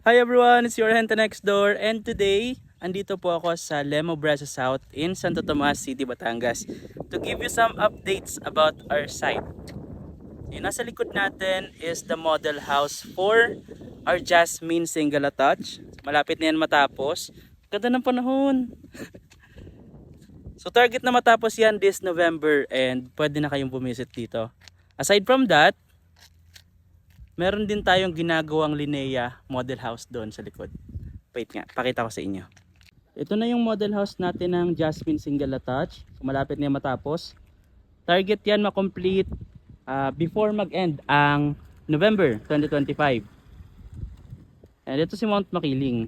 Hi everyone, it's your Henta Next Door, and today, andito po ako sa Lemo Brasa South in Santo Tomas City, Batangas to give you some updates about our site. Yung nasa likod natin is the model house for our Jasmine Single Attach. Malapit na yan matapos. Ganda ng panahon. So target na matapos yan this November and pwede na kayong bumisit dito. Aside from that, meron din tayong ginagawang Linea model house doon sa likod. Wait nga, pakita ko sa inyo. Ito na yung model house natin ng Jasmine Single Attach. Malapit na matapos. Target yan ma-complete before mag-end ang November 2025. And ito si Mount Makiling.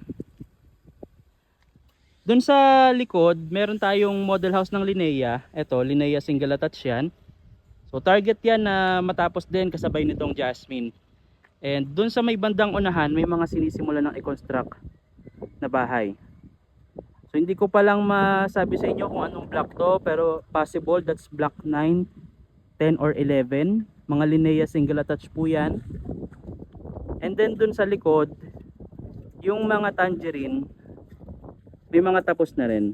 Doon sa likod, meron tayong model house ng Linea. Ito, Linea Single Attach yan. So target yan na matapos din kasabay nitong Jasmine. And dun sa may bandang unahan, may mga sinisimula ng i-construct na bahay. So hindi ko pa lang masabi sa inyo kung anong block to, pero possible that's block 9, 10 or 11. Mga Linea single attach po yan. And then dun sa likod, yung mga tangerine, may mga tapos na rin.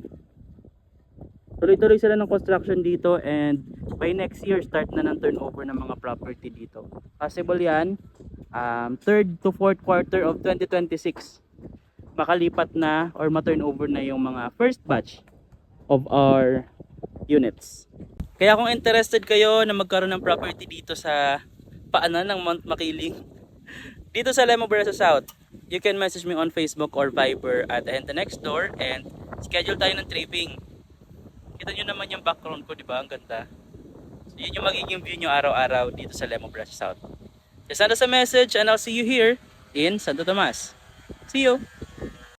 Tuloy-tuloy sila ng construction dito and by next year start na ng turnover ng mga property dito. Possible yan. 3rd to 4th quarter of 2026 makalipat na or ma-turnover na yung mga first batch of our units. Kaya kung interested kayo na magkaroon ng property dito sa paanan ng Mount Makiling, dito sa Lemo Brasa South, you can message me on Facebook or Viber at Henta Next Door and schedule tayo ng tripping. Kita nyo naman yung background ko, di ba? Ang ganda. So, yun yung magiging view nyo araw-araw dito sa Lemo Brasa South. Just send us a message and I'll see you here in Santo Tomas. See you!